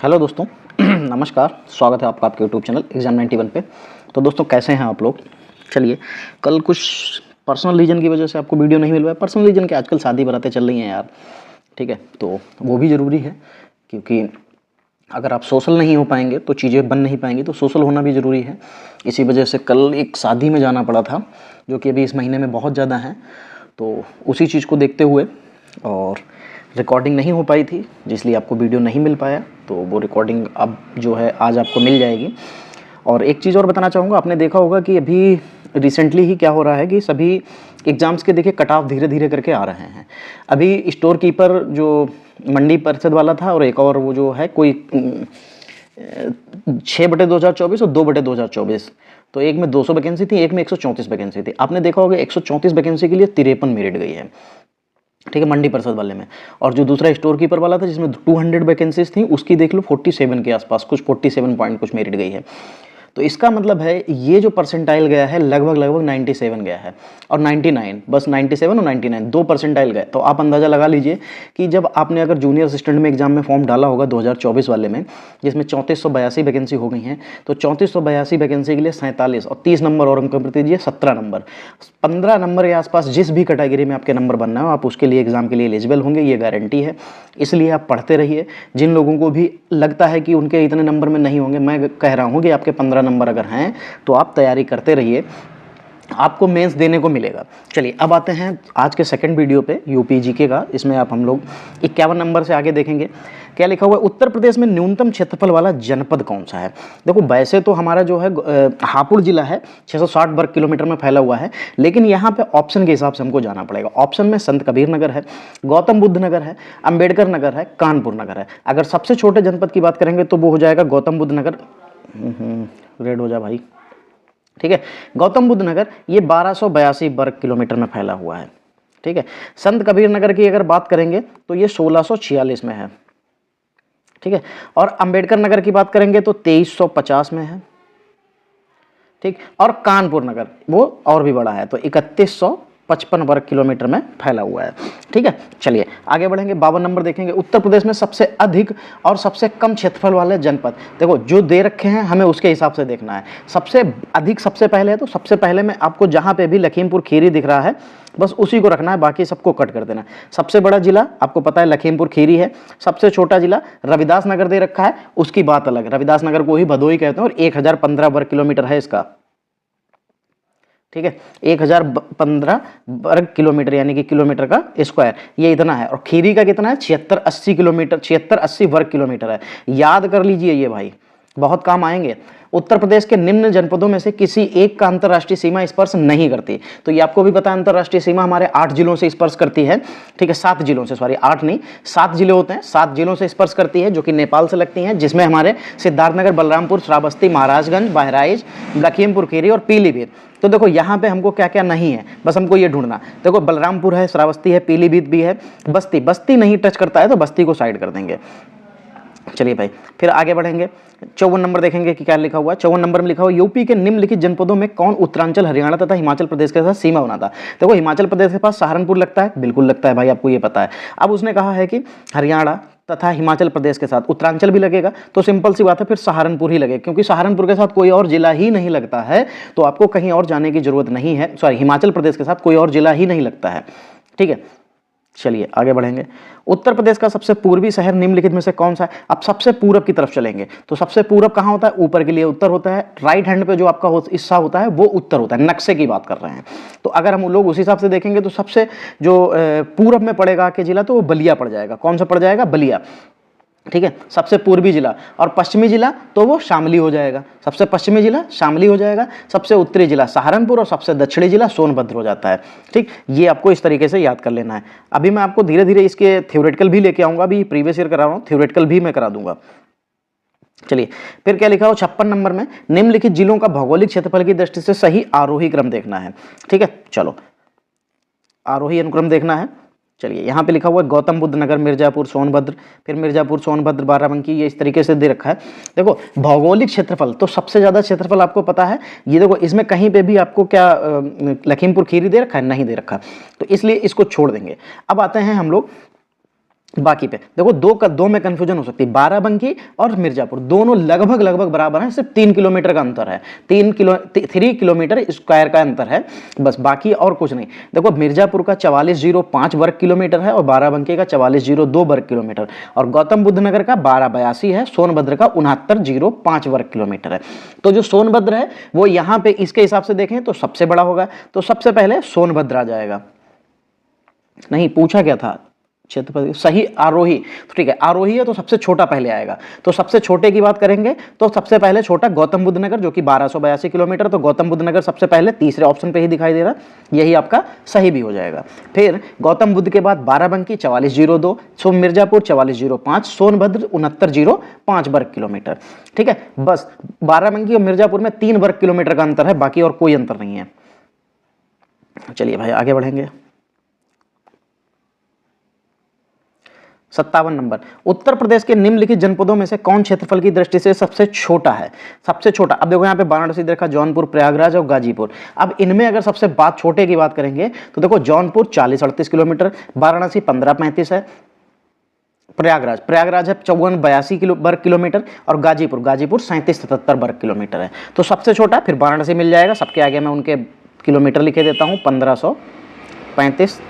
Hello दोस्तों नमस्कार, स्वागत है आपका आपके यूट्यूब चैनल एग्जाम 91 पे। तो दोस्तों कैसे हैं आप लोग। चलिए, कल कुछ पर्सनल रीज़न की वजह से आपको वीडियो नहीं मिल पाया। पर्सनल रीज़न के आजकल शादी बारातें चल रही हैं यार, ठीक है, तो वो भी ज़रूरी है क्योंकि अगर आप सोशल नहीं हो पाएंगे तो चीज़ें बन नहीं पाएंगी, तो सोशल होना भी ज़रूरी है। इसी वजह से कल एक शादी में जाना पड़ा था जो कि अभी इस महीने में बहुत ज़्यादा है, तो उसी चीज़ को देखते हुए और रिकॉर्डिंग नहीं हो पाई थी, जिसलिए आपको वीडियो नहीं मिल पाया। तो वो रिकॉर्डिंग अब जो है आज आपको मिल जाएगी। और एक चीज़ और बताना चाहूँगा, आपने देखा होगा कि अभी रिसेंटली ही क्या हो रहा है कि सभी एग्ज़ाम्स के देखिए कट ऑफ धीरे धीरे करके आ रहे हैं। अभी स्टोर कीपर जो मंडी परिषद वाला था और एक और वो जो है कोई 6/2024 और 2/2024, तो एक में 200 वैकेंसी थी, एक में 134 वैकेंसी थी। आपने देखा होगा 134 वैकेंसी के लिए 53 मेरिट गई है, ठीक है, मंडी परिषद वाले में। और जो दूसरा स्टोर कीपर वाला था जिसमें 200 वैकेंसीज थी, उसकी देख लो 47 के आसपास, कुछ 47 पॉइंट कुछ मेरिट गई है। तो इसका मतलब है ये जो परसेंटाइल गया है लगभग 97 गया है और 99, बस 97 और 99 2 परसेंटाइल गए। तो आप अंदाज़ा लगा लीजिए कि जब आपने अगर जूनियर असिस्टेंट में एग्जाम में फॉर्म डाला होगा 2024 वाले में, जिसमें 3482 वैकेंसी हो गई हैं, तो 3482 वैकेंसी के लिए 47 और 30 नंबर और अंक दीजिए 17 नंबर, 15 नंबर के आसपास जिस भी कैटेगरी में आपके नंबर बनना हो आप उसके लिए एग्जाम के लिए एलिजिबल होंगे, ये गारंटी है। इसलिए आप पढ़ते रहिए। जिन लोगों को भी लगता है कि उनके इतने नंबर में नहीं होंगे, मैं कह रहा हूँ कि आपके 15 नंबर अगर हैं तो आप तैयारी करते रहिए, आपको मेंस देने को मिलेगा। चलिए अब आते हैं आज के सेकंड वीडियो पे, यूपी जीके का। इसमें आप हम लोग 51 नंबर से आगे देखेंगे। क्या लिखा हुआ है, उत्तर प्रदेश में न्यूनतम क्षेत्रफल वाला जनपद कौन सा है। देखो वैसे तो हमारा जो है हापुड़ जिला है, 660 वर्ग किलोमीटर में फैला हुआ है, लेकिन यहाँ पे ऑप्शन के हिसाब से हमको जाना पड़ेगा। ऑप्शन में संत कबीर नगर है, गौतम बुद्ध नगर है, अंबेडकर नगर है, कानपुर नगर है। अगर सबसे छोटे जनपद की बात करेंगे तो वो हो जाएगा गौतम बुद्ध नगर। रेड हो जा भाई, ठीक है, गौतम बुद्ध नगर ये 1282 वर्ग किलोमीटर में फैला हुआ है, ठीक है। संत कबीर नगर की अगर बात करेंगे तो ये 1646 में है, ठीक है। और अंबेडकर नगर की बात करेंगे तो 2350 में है, ठीक। और कानपुर नगर वो और भी बड़ा है, तो 3155 वर्ग किलोमीटर में फैला हुआ है, ठीक है। चलिए आगे बढ़ेंगे, 52 नंबर देखेंगे। उत्तर प्रदेश में सबसे अधिक और सबसे कम क्षेत्रफल वाले जनपद, देखो जो दे रखे हैं हमें उसके हिसाब से देखना है। सबसे अधिक सबसे पहले है, तो सबसे पहले में आपको जहां पे भी लखीमपुर खीरी दिख रहा है बस उसी को रखना है, बाकी सबको कट कर देना है। सबसे बड़ा जिला आपको पता है लखीमपुर खीरी है, सबसे छोटा जिला रविदास नगर दे रखा है, उसकी बात अलग। रविदास नगर को ही भदोही कहते हैं और 1015 वर्ग किलोमीटर है इसका, ठीक है, 1015 वर्ग किलोमीटर यानी कि किलोमीटर का स्क्वायर, ये इतना है। और खीरी का कितना है, 7680 किलोमीटर, 7680 वर्ग किलोमीटर है। याद कर लीजिए ये भाई, बहुत काम आएंगे। उत्तर प्रदेश के निम्न जनपदों में से किसी एक का अंतर्राष्ट्रीय सीमा स्पर्श नहीं करती, तो ये आपको भी पता है अंतर्राष्ट्रीय सीमा हमारे 8 जिलों से स्पर्श करती है, ठीक है, 7 जिलों से, सॉरी 8 नहीं 7 जिले होते हैं, 7 जिलों से स्पर्श करती है जो कि नेपाल से लगती हैं, जिसमें हमारे सिद्धार्थनगर, बलरामपुर, श्रावस्ती, महाराजगंज, बहराइच, लखीमपुर खीरी और पीलीभीत। तो देखो यहाँ पे हमको क्या क्या नहीं है, बस हमको ये ढूंढना। देखो बलरामपुर है, श्रावस्ती है, पीलीभीत भी है, बस्ती नहीं टच करता है तो बस्ती को साइड कर देंगे। चलिए भाई फिर आगे बढ़ेंगे, 54 नंबर देखेंगे कि क्या लिखा हुआ है। 54 नंबर में लिखा हुआ यूपी के निम्नलिखित जनपदों में कौन उत्तरांचल, हरियाणा तथा हिमाचल प्रदेश के साथ सीमा बनाता। देखो हिमाचल प्रदेश के पास सहारनपुर लगता है, बिल्कुल लगता है भाई, आपको ये पता है। अब उसने कहा है कि हरियाणा तथा हिमाचल प्रदेश के साथ उत्तरांचल भी लगेगा, तो सिंपल सी बात है फिर सहारनपुर ही लगेगा, क्योंकि सहारनपुर के साथ कोई और जिला ही नहीं लगता है, तो आपको कहीं और जाने की जरूरत नहीं है। सॉरी, हिमाचल प्रदेश के साथ कोई और जिला ही नहीं लगता है, ठीक है। चलिए आगे बढ़ेंगे। उत्तर प्रदेश का सबसे पूर्वी शहर निम्नलिखित में से कौन सा है। अब सबसे पूरब की तरफ चलेंगे, तो सबसे पूरब कहाँ होता है, ऊपर के लिए उत्तर होता है, राइट हैंड पे जो आपका हिस्सा होता है वो उत्तर होता है, नक्शे की बात कर रहे हैं। तो अगर हम लोग उस हिसाब से देखेंगे तो सबसे जो पूरब में पड़ेगा के जिला तो वो बलिया पड़ जाएगा। कौन सा पड़ जाएगा, बलिया, ठीक है, सबसे पूर्वी जिला। और पश्चिमी जिला तो वो शामली हो जाएगा, सबसे पश्चिमी जिला शामली हो जाएगा, सबसे उत्तरी जिला सहारनपुर और सबसे दक्षिणी जिला सोनभद्र हो जाता है, ठीक। ये आपको इस तरीके से याद कर लेना है। अभी मैं आपको धीरे धीरे इसके थ्योरेटिकल भी लेके आऊंगा, अभी प्रीवियस ईयर करा रहा हूँ, थ्योरेटिकल भी मैं करा दूंगा। चलिए फिर क्या लिखा हो 56 नंबर में, निम्नलिखित जिलों का भौगोलिक क्षेत्रफल की दृष्टि से सही आरोही क्रम देखना है, ठीक है। चलो आरोही अनुक्रम देखना है। चलिए यहाँ पे लिखा हुआ है गौतम बुद्ध नगर, मिर्जापुर, सोनभद्र, फिर मिर्जापुर, सोनभद्र, बाराबंकी, ये इस तरीके से दे रखा है। देखो भौगोलिक क्षेत्रफल तो सबसे ज्यादा क्षेत्रफल आपको पता है, ये देखो इसमें कहीं पे भी आपको क्या लखीमपुर खीरी दे रखा है, नहीं दे रखा, तो इसलिए इसको छोड़ देंगे। अब आते हैं हम लोग बाकी पे देखो दो में कंफ्यूजन हो सकती है, बाराबंकी और मिर्जापुर दोनों लगभग लगभग बराबर हैं, सिर्फ 3 किलोमीटर का अंतर है, 3 किलोमीटर स्क्वायर का अंतर है बस, बाकी और कुछ नहीं। देखो मिर्जापुर का 4405 वर्ग किलोमीटर है और बाराबंकी का 4402 वर्ग किलोमीटर, और गौतम बुद्ध नगर का 1282 है, सोनभद्र का 6905 वर्ग किलोमीटर है। तो जो सोनभद्र है वो यहाँ पे इसके हिसाब से देखें तो सबसे बड़ा होगा, तो सबसे पहले सोनभद्र आ जाएगा। नहीं पूछा क्या था क्षेत्रफल, सही आरोही, तो ठीक है आरोही है तो सबसे छोटा पहले आएगा, तो सबसे छोटे की बात करेंगे तो सबसे पहले छोटा गौतम बुद्ध नगर जो कि 1282 किलोमीटर, तो गौतम बुद्ध नगर सबसे पहले तीसरे ऑप्शन पे ही दिखाई दे रहा, यही आपका सही भी हो जाएगा। फिर गौतम बुद्ध के बाद बाराबंकी 4402, सो मिर्जापुर 4405, सोनभद्र 6905 वर्ग किलोमीटर। ठीक है, बस बाराबंकी और मिर्जापुर में 3 वर्ग किलोमीटर का अंतर है, बाकी और कोई अंतर नहीं है। चलिए भाई आगे बढ़ेंगे। 57 नंबर, उत्तर प्रदेश के निम्नलिखित जनपदों में से कौन क्षेत्रफल की दृष्टि से सबसे छोटा है? सबसे छोटा, अब देखो यहाँ पे वाराणसी देखा, जौनपुर, प्रयागराज और गाजीपुर। अब इनमें अगर सबसे छोटे की बात करेंगे तो देखो जौनपुर 40-38 किलोमीटर, वाराणसी 15-35 है, प्रयागराज है 54-82 वर्ग किलोमीटर, और गाजीपुर 37-77 वर्ग किलोमीटर है। तो सबसे छोटा फिर वाराणसी मिल जाएगा, सबके आगे मैं उनके किलोमीटर लिखे देता हूँ, 1535।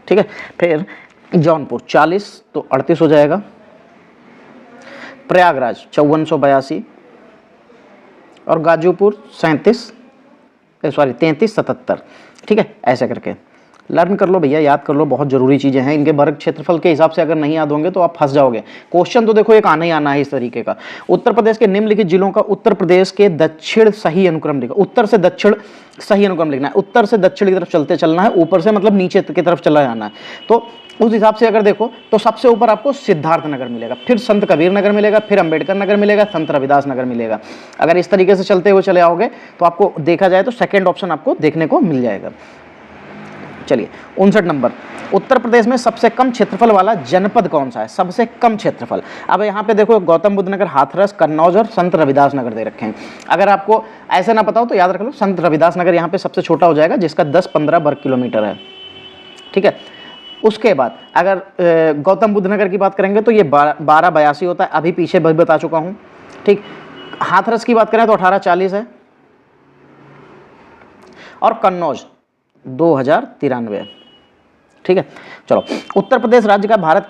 ठीक है, फिर जौनपुर 40 तो 38 हो जाएगा, प्रयागराज 5482 और गाजीपुर 33-77। ठीक है, ऐसे करके लर्न कर लो भैया, याद कर लो, बहुत जरूरी चीजें हैं। इनके वर्ग क्षेत्रफल के हिसाब से अगर नहीं याद होंगे तो आप फंस जाओगे। क्वेश्चन तो देखो एक आना ही आना है इस तरीके का। उत्तर प्रदेश के निम्नलिखित जिलों का उत्तर प्रदेश के दक्षिण सही अनुक्रम लिखा, उत्तर से दक्षिण सही अनुक्रम लिखना है, उत्तर से दक्षिण की तरफ चलते चलना है, ऊपर से मतलब नीचे की तरफ चला जाना है। तो उस हिसाब से अगर देखो तो सबसे ऊपर आपको सिद्धार्थ नगर मिलेगा, फिर संत कबीर नगर मिलेगा, फिर अंबेडकर नगर मिलेगा, संत रविदास नगर मिलेगा। अगर इस तरीके से चलते हुए चले आओगे तो आपको देखा जाए तो सेकेंड ऑप्शन आपको देखने को मिल जाएगा। चलिए 59 नंबर, उत्तर प्रदेश में सबसे कम क्षेत्रफल वाला जनपद कौन सा है? सबसे कम क्षेत्रफल, अब यहाँ पे देखो गौतम बुद्ध नगर, हाथरस, कन्नौज और संत रविदास नगर दे रखे हैं। अगर आपको ऐसे ना पता हो तो याद रख लो संत रविदास नगर यहाँ पे सबसे छोटा हो जाएगा, जिसका 10-15 वर्ग किलोमीटर है। ठीक है, उसके बाद अगर गौतम बुद्ध नगर की बात करेंगे तो ये 1282 होता है, अभी पीछे बता चुका हूँ। ठीक, हाथरस की बात करें तो 1840 है, और कन्नौज 2093। ठीक है, चलो उत्तर प्रदेश राज्य का भारत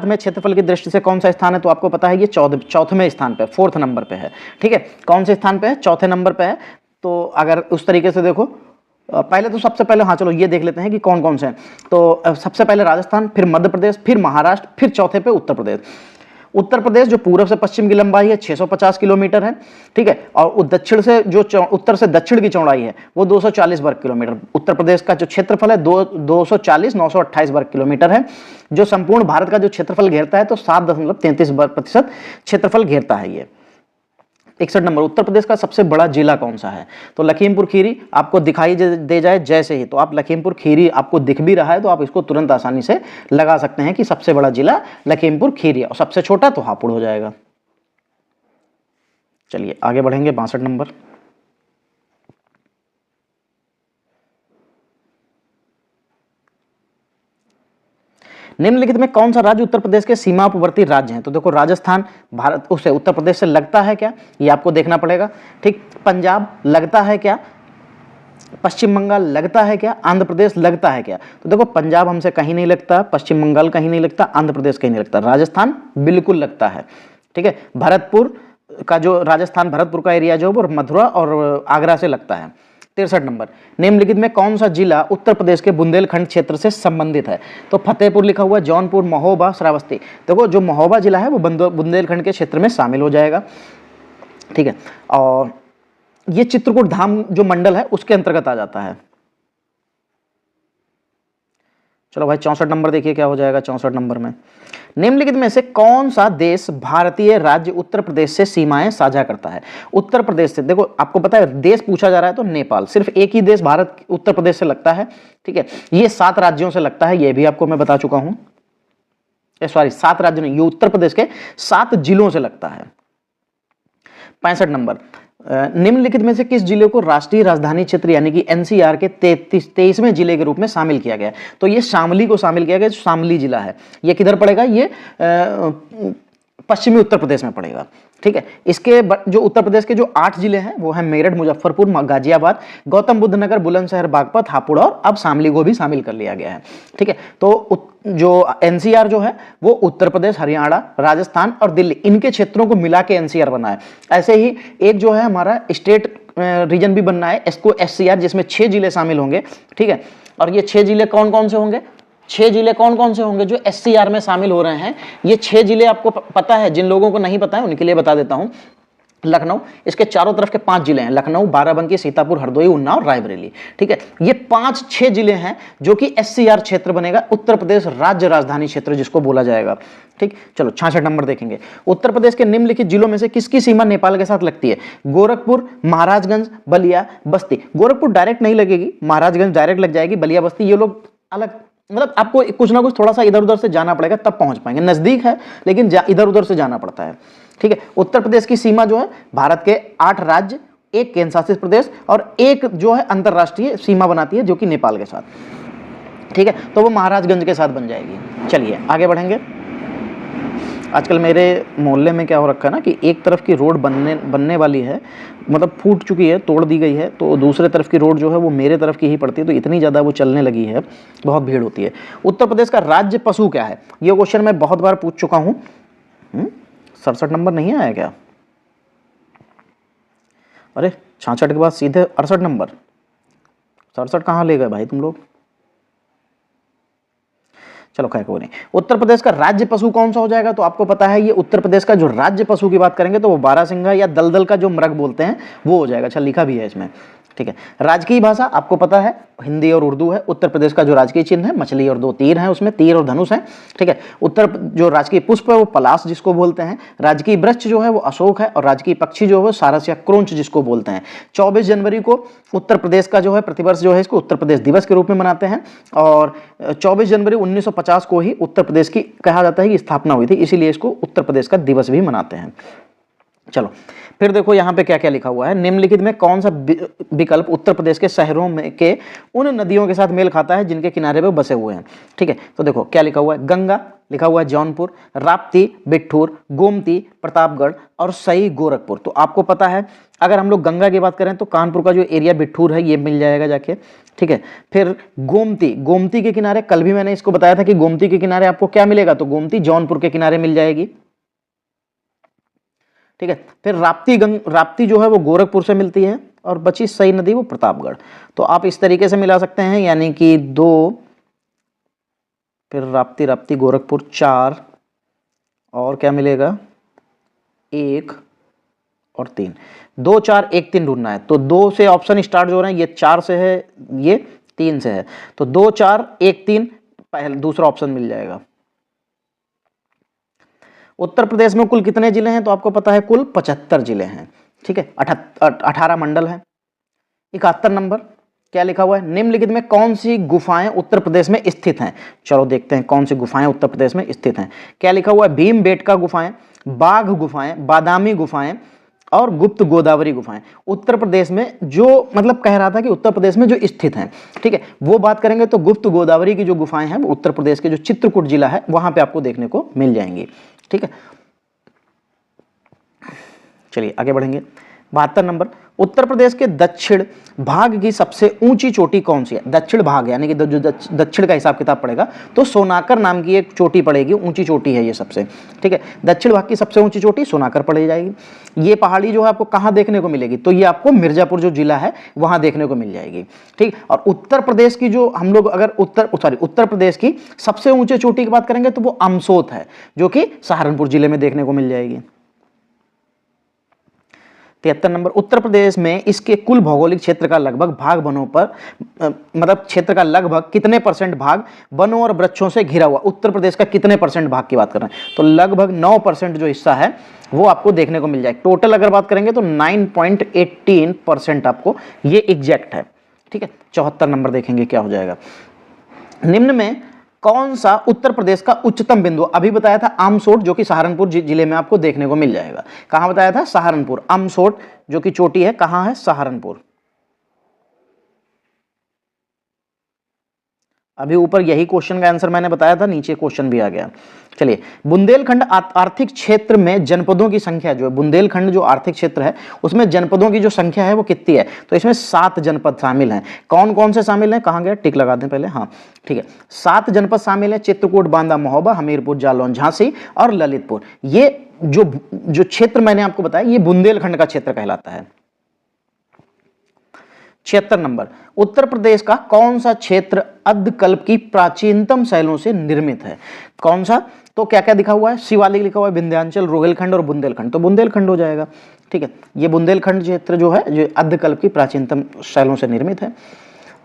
में क्षेत्रफल की दृष्टि से कौन सा स्थान है? तो आपको पता है ये चौथे स्थान पे, 4th नंबर पे है। ठीक है, कौन से स्थान पे है? 4थे नंबर पे है। तो अगर उस तरीके से देखो, पहले तो सबसे पहले हाँ चलो ये देख लेते हैं कि कौन कौन से हैं। तो सबसे पहले राजस्थान, फिर मध्य प्रदेश, फिर महाराष्ट्र, फिर चौथे पे उत्तर प्रदेश। उत्तर प्रदेश जो पूर्व से पश्चिम की लंबाई है 650 किलोमीटर है। ठीक है, और दक्षिण से जो उत्तर से दक्षिण की चौड़ाई है वो 240 वर्ग किलोमीटर। उत्तर प्रदेश का जो क्षेत्रफल है 240-928 वर्ग किलोमीटर है, जो संपूर्ण भारत का जो क्षेत्रफल घेरता है तो 7.33% क्षेत्रफल घेरता है ये। 61 नंबर, उत्तर प्रदेश का सबसे बड़ा जिला कौन सा है? तो लखीमपुर खीरी आपको दिखाई दे जाए जैसे ही, तो आप लखीमपुर खीरी आपको दिख भी रहा है तो आप इसको तुरंत आसानी से लगा सकते हैं कि सबसे बड़ा जिला लखीमपुर खीरी है, और सबसे छोटा तो हापुड़ हो जाएगा। चलिए आगे बढ़ेंगे। 62 नंबर, निम्नलिखित में कौन सा राज्य उत्तर प्रदेश के सीमावर्ती राज्य है? तो देखो राजस्थान भारत उसे उत्तर प्रदेश से लगता है क्या, ये आपको देखना पड़ेगा। ठीक, पंजाब लगता है क्या, पश्चिम बंगाल लगता है क्या, आंध्र प्रदेश लगता है क्या? तो देखो पंजाब हमसे कहीं नहीं लगता, पश्चिम बंगाल कहीं नहीं लगता, आंध्र प्रदेश कहीं नहीं लगता, राजस्थान बिल्कुल लगता है। ठीक है, भरतपुर का जो राजस्थान भरतपुर का एरिया जो वो मथुरा और आगरा से लगता है। 63 नंबर, निम्नलिखित में कौन सा जिला उत्तर प्रदेश के बुंदेलखंड क्षेत्र से संबंधित है? तो फतेहपुर लिखा हुआ, जौनपुर, महोबा, श्रावस्ती। देखो जो महोबा जिला है वो बुंदेलखंड के क्षेत्र में शामिल हो जाएगा। ठीक है, और ये चित्रकूट धाम जो मंडल है उसके अंतर्गत आ जाता है। चलो भाई 64 नंबर देखिए क्या हो जाएगा। 64 नंबर में निम्नलिखित में से कौन सा देश भारतीय राज्य उत्तर प्रदेश से सीमाएं साझा करता है? उत्तर प्रदेश से, देखो आपको पता है देश पूछा जा रहा है तो नेपाल, सिर्फ एक ही देश भारत उत्तर प्रदेश से लगता है। ठीक है, ये 7 राज्यों से लगता है, ये भी आपको मैं बता चुका हूं। सॉरी 7 राज्य नहीं, ये उत्तर प्रदेश के 7 जिलों से लगता है। 65 नंबर, निम्नलिखित में से किस जिले को राष्ट्रीय राजधानी क्षेत्र यानी कि एनसीआर के 23वें जिले के रूप में शामिल किया गया है? तो ये शामली को शामिल किया गया, शामली जिला है। ये किधर पड़ेगा? ये पश्चिमी उत्तर प्रदेश में पड़ेगा। ठीक है, इसके जो उत्तर प्रदेश के जो 8 जिले हैं वो हैं मेरठ, मुजफ्फरपुर, गाजियाबाद, गौतम बुद्ध नगर, बुलंदशहर, बागपत, हापुड़ और अब शामली को भी शामिल कर लिया गया है। ठीक है, तो जो एनसीआर जो है वो उत्तर प्रदेश, हरियाणा, राजस्थान और दिल्ली, इनके क्षेत्रों को मिला के एनसीआर बना है। ऐसे ही एक जो है हमारा स्टेट रीजन भी बनना है, इसको एससीआर, जिसमें 6 जिले शामिल होंगे। ठीक है, और ये 6 जिले कौन कौन से होंगे? 6 जिले कौन कौन से होंगे जो एससीआर में शामिल हो रहे हैं? ये 6 जिले आपको पता है, जिन लोगों को नहीं पता है उनके लिए बता देता हूं। लखनऊ, इसके चारों तरफ के 5 जिले हैं, लखनऊ, बाराबंकी, सीतापुर, हरदोई, उन्नाव, रायबरेली। ठीक है, ये 5-6 जिले हैं जो कि एससीआर क्षेत्र बनेगा, उत्तर प्रदेश राज्य राजधानी क्षेत्र जिसको बोला जाएगा। ठीक, चलो 66 नंबर देखेंगे। उत्तर प्रदेश के निम्नलिखित जिलों में से किसकी सीमा नेपाल के साथ लगती है? गोरखपुर, महाराजगंज, बलिया, बस्ती। गोरखपुर डायरेक्ट नहीं लगेगी, महाराजगंज डायरेक्ट लग जाएगी, बलिया, बस्ती ये लोग अलग, मतलब आपको कुछ ना कुछ थोड़ा सा इधर उधर से जाना पड़ेगा तब पहुंच पाएंगे। नजदीक है लेकिन इधर उधर से जाना पड़ता है। ठीक है, उत्तर प्रदेश की सीमा जो है भारत के 8 राज्य, 1 केंद्र शासित प्रदेश और 1 जो है अंतरराष्ट्रीय सीमा बनाती है जो कि नेपाल के साथ। ठीक है, तो वो महाराजगंज के साथ बन जाएगी। चलिए आगे बढ़ेंगे। आजकल मेरे मोहल्ले में क्या हो रखा है ना कि एक तरफ की रोड बनने वाली है, मतलब फूट चुकी है, तोड़ दी गई है, तो दूसरे तरफ की रोड जो है वो मेरे तरफ की ही पड़ती है, तो इतनी ज़्यादा वो चलने लगी है, बहुत भीड़ होती है। उत्तर प्रदेश का राज्य पशु क्या है? ये क्वेश्चन मैं बहुत बार पूछ चुका हूँ। 67 नंबर नहीं आया क्या? अरे 66 के बाद सीधे 68 नंबर, 67 कहाँ ले गए भाई तुम लोग? चलो खैर कोई नहीं। उत्तर प्रदेश का राज्य पशु कौन सा हो जाएगा? तो आपको पता है ये उत्तर प्रदेश का जो राज्य पशु की बात करेंगे तो वो बारहसिंगा या दलदल का जो मृग बोलते हैं वो हो जाएगा। अच्छा लिखा भी है इसमें। ठीक है, राजकीय भाषा आपको पता है हिंदी और उर्दू है। उत्तर प्रदेश का जो राजकीय चिन्ह है मछली और 2 तीर हैं, उसमें तीर और धनुष है। ठीक है, जो राजकीय पुष्प है वो पलाश जिसको बोलते हैं, राजकीय वृक्ष जो है वो अशोक है और राजकीय पक्षी जो है वो सारस या क्रोंच जिसको बोलते हैं। 24 जनवरी को उत्तर प्रदेश का जो है प्रतिवर्ष जो है इसको उत्तर प्रदेश दिवस के रूप में मनाते हैं और 24 जनवरी 1950 को ही उत्तर प्रदेश की कहा जाता है कि स्थापना हुई थी, इसीलिए इसको उत्तर प्रदेश का दिवस भी मनाते हैं। चलो फिर देखो यहाँ पे क्या क्या लिखा हुआ है। निम्नलिखित में कौन सा विकल्प उत्तर प्रदेश के शहरों में के उन नदियों के साथ मेल खाता है जिनके किनारे पे बसे हुए हैं? ठीक है, तो देखो क्या लिखा हुआ है। गंगा लिखा हुआ है जौनपुर, राप्ती, बिट्ठूर, गोमती, प्रतापगढ़ और सई गोरखपुर। तो आपको पता है अगर हम लोग गंगा की बात करें तो कानपुर का जो एरिया बिट्ठूर है ये मिल जाएगा जाके। ठीक है, फिर गोमती के किनारे, कल भी मैंने इसको बताया था कि गोमती के किनारे आपको क्या मिलेगा, तो गोमती जौनपुर के किनारे मिल जाएगी। ठीक है, फिर राप्ती जो है वो गोरखपुर से मिलती है और बची सई नदी वो प्रतापगढ़। तो आप इस तरीके से मिला सकते हैं, यानी कि 2, फिर राप्ती गोरखपुर 4 और क्या मिलेगा 1 और 3, 2 4 1 3 ढूंढना है। तो 2 से ऑप्शन स्टार्ट जो हो रहे हैं, ये 4 से है, ये 3 से है, तो 2 4 1 3 पहले दूसरा ऑप्शन मिल जाएगा। उत्तर प्रदेश में कुल कितने जिले हैं? तो आपको पता है कुल 75 जिले हैं। ठीक है, 18 मंडल हैं। 71 नंबर क्या लिखा हुआ है। निम्नलिखित में कौन सी गुफाएं उत्तर प्रदेश में स्थित हैं? चलो देखते हैं कौन सी गुफाएं उत्तर प्रदेश में स्थित हैं। क्या लिखा हुआ है। भीमबेटका गुफाएं, बाघ गुफाएं, बादामी गुफाएं और गुप्त गोदावरी गुफाएं। उत्तर प्रदेश में जो मतलब कह रहा था कि उत्तर प्रदेश में जो स्थित हैं, ठीक है, वो बात करेंगे तो गुप्त गोदावरी की जो गुफाएं हैं वो उत्तर प्रदेश के जो चित्रकूट जिला है वहां पे आपको देखने को मिल जाएंगी। ठीक है, चलिए आगे बढ़ेंगे। 72 नंबर, उत्तर प्रदेश के दक्षिण भाग की सबसे ऊंची चोटी कौन सी है? दक्षिण भाग यानी कि जो दक्षिण का हिसाब किताब पड़ेगा तो सोनाकर नाम की एक चोटी पड़ेगी, ऊंची चोटी है ये सबसे। ठीक है, दक्षिण भाग की सबसे ऊंची चोटी सोनाकर पड़ जाएगी। ये पहाड़ी जो है आपको कहाँ देखने को मिलेगी? तो ये आपको मिर्जापुर जो जिला है वहां देखने को मिल जाएगी। ठीक, और उत्तर प्रदेश की जो हम लोग अगर उत्तर प्रदेश की सबसे ऊंची चोटी की बात करेंगे तो वो अमसोत है जो कि सहारनपुर जिले में देखने को मिल जाएगी। 73 नंबर, उत्तर प्रदेश में इसके कुल भौगोलिक क्षेत्र का लगभग भाग वनों पर मतलब क्षेत्र का लगभग कितने % भाग वनों और वृक्षों से घिरा हुआ? उत्तर प्रदेश का कितने % भाग की बात कर रहे हैं? तो लगभग 9% जो हिस्सा है वो आपको देखने को मिल जाए। टोटल अगर बात करेंगे तो 9.18% आपको ये एग्जैक्ट है। ठीक है, 74 नंबर देखेंगे क्या हो जाएगा। निम्न में कौन सा उत्तर प्रदेश का उच्चतम बिंदु, अभी बताया था आमसोट जो कि सहारनपुर जिले में आपको देखने को मिल जाएगा। कहां बताया था? सहारनपुर। आमसोट जो कि चोटी है कहां है? सहारनपुर। अभी ऊपर यही क्वेश्चन का आंसर मैंने बताया था, नीचे क्वेश्चन भी आ गया। चलिए, बुंदेलखंड आर्थिक क्षेत्र में जनपदों की संख्या जो है, बुंदेलखंड जो आर्थिक क्षेत्र है उसमें जनपदों की जो संख्या है वो कितनी है? तो इसमें 7 जनपद शामिल हैं। कौन कौन से शामिल हैं? कहां गया? टिक लगा दें पहले। हाँ ठीक है, 7 जनपद शामिल हैं, चित्रकूट, बांदा, महोबा, हमीरपुर, जालौन, झांसी और ललितपुर। ये जो क्षेत्र मैंने आपको बताया ये बुंदेलखंड का क्षेत्र कहलाता है। 76 नंबर, उत्तर प्रदेश का कौन सा क्षेत्र अद्धकल्प की प्राचीनतम शैलों से निर्मित है? कौन सा? तो क्या क्या दिखा हुआ है? शिवालिक लिखा हुआ है, विंध्याचल, रोहिलखंड और बुंदेलखंड। तो बुंदेलखंड हो जाएगा। ठीक है, ये बुंदेलखंड क्षेत्र जो है जो अद्धकल्प की प्राचीनतम शैलों से निर्मित है।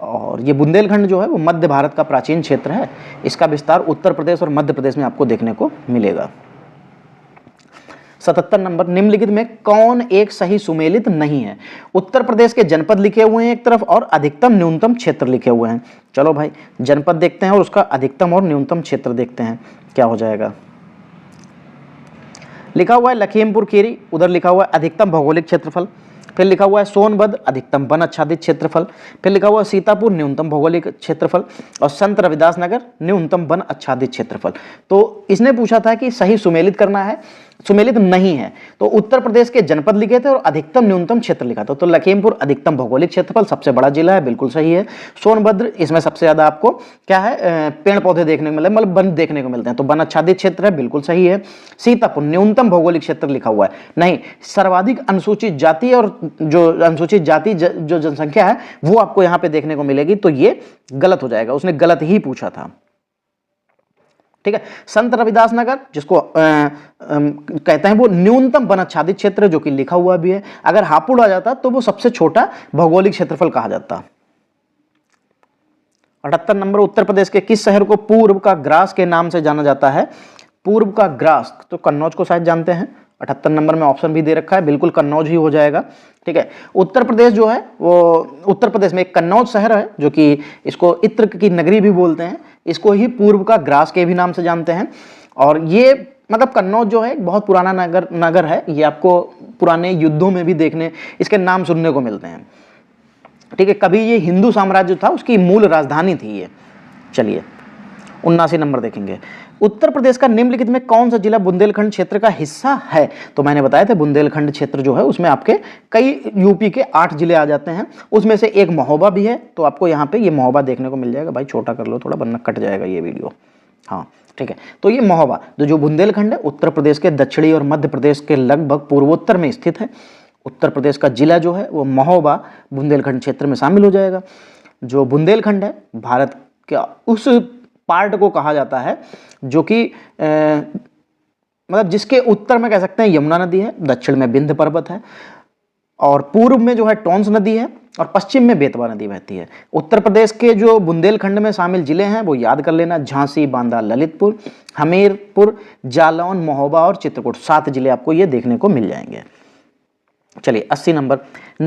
और ये बुंदेलखंड जो है वो मध्य भारत का प्राचीन क्षेत्र है। इसका विस्तार उत्तर प्रदेश और मध्य प्रदेश में आपको देखने को मिलेगा। 77 नंबर, निम्नलिखित में कौन एक सही सुमेलित नहीं है? उत्तर प्रदेश के जनपद लिखे हुए हैं एक तरफ और अधिकतम न्यूनतम क्षेत्र लिखे हुए हैं। चलो भाई, जनपद देखते हैं और उसका अधिकतम और न्यूनतम क्षेत्र देखते हैं क्या हो जाएगा। लिखा हुआ है लखीमपुर खीरी, उधर लिखा हुआ है अधिकतम भौगोलिक क्षेत्रफल। फिर लिखा हुआ है सोनभद्र अधिकतम वन आच्छादित क्षेत्रफल। फिर लिखा हुआ है सीतापुर न्यूनतम भौगोलिक क्षेत्रफल और संत रविदास नगर न्यूनतम वन आच्छादित क्षेत्रफल। तो इसने पूछा था कि सही सुमेलित करना है, सुमेलित नहीं है। तो उत्तर प्रदेश के जनपद लिखे थे और अधिकतम न्यूनतम क्षेत्र लिखा था। तो लखीमपुर अधिकतम भौगोलिक क्षेत्रफल, सबसे बड़ा जिला है, बिल्कुल सही है। सोनभद्र, इसमें सबसे ज्यादा आपको क्या है? पेड़ पौधे देखने को मिले, मतलब वन देखने को मिलते हैं, तो वन आच्छादित क्षेत्र है, बिल्कुल सही है। सीतापुर न्यूनतम भौगोलिक क्षेत्र लिखा हुआ है, नहीं, सर्वाधिक अनुसूचित जाति और जो अनुसूचित जाति जो जनसंख्या है वो आपको यहां पे देखने को मिलेगी। तो ये गलत हो जाएगा, उसने गलत ही पूछा था। ठीक है, संत रविदास नगर जिसको कहते हैं वो न्यूनतम वन आच्छादित क्षेत्र जो कि लिखा हुआ भी है। अगर हापुड़ आ जाता तो वो सबसे छोटा भौगोलिक क्षेत्रफल कहा जाता। 78 नंबर, उत्तर प्रदेश के किस शहर को पूर्व का ग्रास के नाम से जाना जाता है? पूर्व का ग्रास, तो कन्नौज को शायद जानते हैं। 78 नंबर में ऑप्शन भी दे रखा है, बिल्कुल कन्नौज ही हो जाएगा। ठीक है, उत्तर प्रदेश जो है वो उत्तर प्रदेश में एक कन्नौज शहर है जो कि इसको इत्र की नगरी भी बोलते हैं, इसको ही पूर्व का ग्रास के भी नाम से जानते हैं। और ये मतलब कन्नौज जो है एक बहुत पुराना नगर है, ये आपको पुराने युद्धों में भी देखने इसके नाम सुनने को मिलते हैं। ठीक है, कभी ये हिंदू साम्राज्य था उसकी मूल राजधानी थी ये। चलिए 79 नंबर देखेंगे, उत्तर प्रदेश का निम्नलिखित में कौन सा जिला बुंदेलखंड क्षेत्र का हिस्सा है? तो मैंने बताया था बुंदेलखंड क्षेत्र जो है उसमें आपके कई यूपी के 8 जिले आ जाते हैं, उसमें से एक महोबा भी है। तो आपको यहाँ पे ये महोबा देखने को मिल जाएगा। भाई छोटा कर लो थोड़ा, वरना कट जाएगा ये वीडियो। हाँ ठीक है, तो ये महोबा जो बुंदेलखंड है उत्तर प्रदेश के दक्षिणी और मध्य प्रदेश के लगभग पूर्वोत्तर में स्थित है। उत्तर प्रदेश का जिला जो है वो महोबा बुंदेलखंड क्षेत्र में शामिल हो जाएगा। जो बुंदेलखंड है भारत का उस पार्ट को कहा जाता है जो कि मतलब जिसके उत्तर में कह सकते हैं यमुना नदी है, दक्षिण में विंध्य पर्वत है और पूर्व में जो है टोंस नदी है और पश्चिम में बेतवा नदी बहती है। उत्तर प्रदेश के जो बुंदेलखंड में शामिल जिले हैं वो याद कर लेना, झांसी, बांदा, ललितपुर, हमीरपुर, जालौन, महोबा और चित्रकूट। 7 जिले आपको ये देखने को मिल जाएंगे। चलिए 80 नंबर,